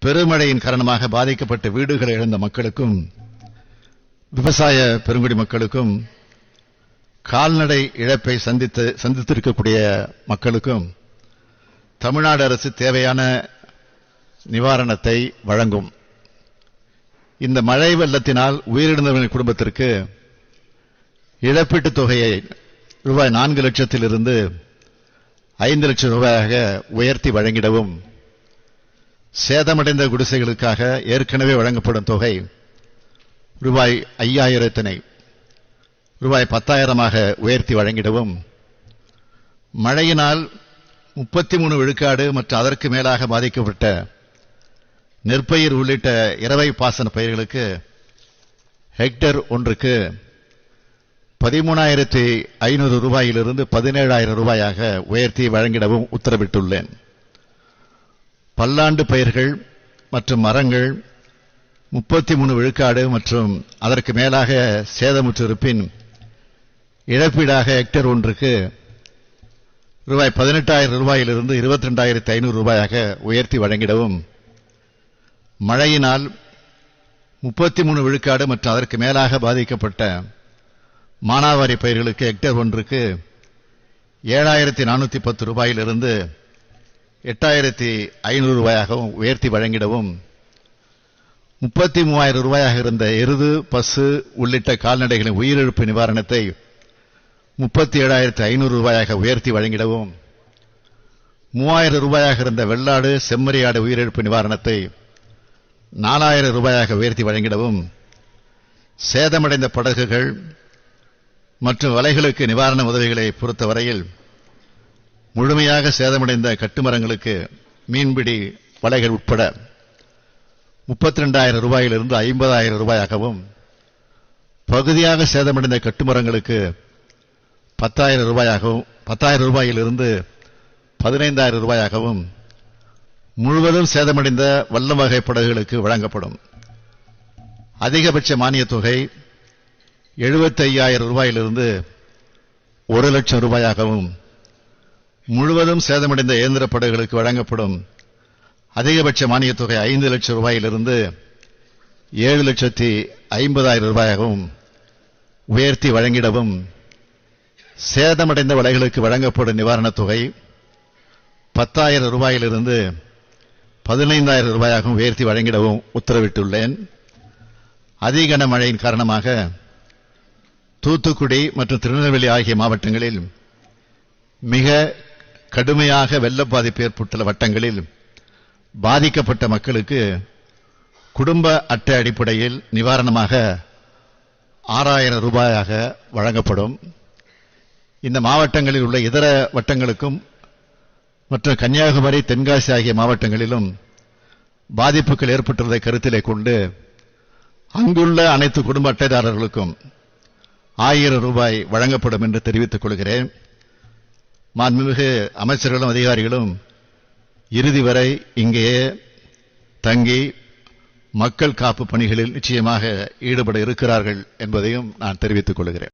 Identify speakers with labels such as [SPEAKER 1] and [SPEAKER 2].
[SPEAKER 1] பெருமழையின் காரணமாக பாதிக்கப்பட்ட வீடுகளை இழந்த மக்களுக்கும், விவசாய பெருங்குடி மக்களுக்கும், கால்நடை இழப்பை சந்தித்திருக்கக்கூடிய மக்களுக்கும் தமிழ்நாடு அரசு தேவையான நிவாரணத்தை வழங்கும். இந்த மழை வெள்ளத்தினால் உயிரிழந்தவர்களின் குடும்பத்திற்கு இழப்பீட்டுத் தொகையை ரூபாய் 4 லட்சத்திலிருந்து 5 லட்சம் ரூபாயாக உயர்த்தி வழங்கிடவும், சேதமடைந்த குடிசைகளுக்காக ஏற்கனவே வழங்கப்படும் தொகை ரூபாய் 5000 ரூபாய் 10,000 உயர்த்தி வழங்கிடவும், மழையினால் 33 விழுக்காடு மற்றும் அதற்கு மேலாக பாதிக்கப்பட்ட நெற்பயிர் உள்ளிட்ட இரவை பாசன பயிர்களுக்கு ஹெக்டேர் ஒன்றுக்கு 13,500 ரூபாயிலிருந்து 17,000 ரூபாயாக உயர்த்தி வழங்கிடவும் உத்தரவிட்டுள்ளேன். பல்லாண்டு பயிர்கள் மற்றும் மரங்கள் 33 விழுக்காடு மற்றும் அதற்கு மேலாக சேதமுற்றிருப்பின் இழப்பீடாக ஹெக்டேர் ஒன்றுக்கு ரூபாய் 18,000 ரூபாயிலிருந்து 22,500 ரூபாயாக உயர்த்தி வழங்கிடவும், மழையினால் 33 விழுக்காடு மற்றும் அதற்கு மேலாக பாதிக்கப்பட்ட மானாவாரி பயிர்களுக்கு ஹெக்டேர் ஒன்றுக்கு 7,410 ரூபாயிலிருந்து 8,500 ரூபாயாகவும் உயர்த்தி வழங்கிடவும், 33,000 ரூபாயாக இருந்த எருது, பசு உள்ளிட்ட கால்நடைகளின் உயிரிழப்பு நிவாரணத்தை 37,500 ரூபாயாக உயர்த்தி வழங்கிடவும், 3,000 ரூபாயாக இருந்த வெள்ளாடு, செம்மறியாடு உயிரிழப்பு நிவாரணத்தை 4,000 ரூபாயாக உயர்த்தி வழங்கிடவும், சேதமடைந்த படகுகள் மற்றும் வலைகளுக்கு நிவாரண உதவிகளை பொறுத்தவரையில் முழுமையாக சேதமடைந்த கட்டுமரங்களுக்கு மீன்பிடி வலைகள் உட்பட 32,000 ரூபாயிலிருந்து 50,000 ரூபாயாகவும், பகுதியாக சேதமடைந்த கட்டுமரங்களுக்கு 10,000 ரூபாயிலிருந்து 15,000 ரூபாயாகவும், முழுவதும் சேதமடைந்த வல்லம் வகை படகுகளுக்கு வழங்கப்படும். அதிகபட்ச மானியத் தொகை 75,000 ரூபாயிலிருந்து 1 லட்சம் ரூபாயாகவும், முழுவதும் சேதமடைந்த இயந்திர படகுகளுக்கு வழங்கப்படும் அதிகபட்ச மானியத் தொகை 5 லட்சம் ரூபாயிலிருந்து 7,50,000 ரூபாயாகவும் உயர்த்தி வழங்கிடவும், சேதமடைந்த வலைகளுக்கு வழங்கப்படும் நிவாரணத் தொகை 10,000 ரூபாயிலிருந்து 15,000 ரூபாயாகவும் உயர்த்தி வழங்கிடவும் உத்தரவிட்டுள்ளேன். அதிகன மழையின் காரணமாக தூத்துக்குடி மற்றும் திருநெல்வேலி ஆகிய மாவட்டங்களில் மிக கடுமையாக வெள்ள பாதிப்பு ஏற்பட்டுள்ள வட்டங்களில் பாதிக்கப்பட்ட மக்களுக்கு குடும்ப அட்டை அடிப்படையில் நிவாரணமாக 6,000 ரூபாயாக வழங்கப்படும். இந்த மாவட்டங்களில் உள்ள இதர வட்டங்களுக்கும் மற்றும் கன்னியாகுமரி, தென்காசி ஆகிய மாவட்டங்களிலும் பாதிப்புகள் ஏற்பட்டுள்ளதை கருத்திலே கொண்டு அங்குள்ள அனைத்து குடும்ப அட்டைதாரர்களுக்கும் 1,000 ரூபாய் வழங்கப்படும் என்று தெரிவித்துக் கொள்கிறேன். மாண்புமிகு அமைச்சர்களும் அதிகாரிகளும் இறுதி வரை இங்கேயே தங்கி மக்கள் காப்பு பணிகளில் நிச்சயமாக ஈடுபட இருக்கிறார்கள் என்பதையும் நான் தெரிவித்துக் கொள்கிறேன்.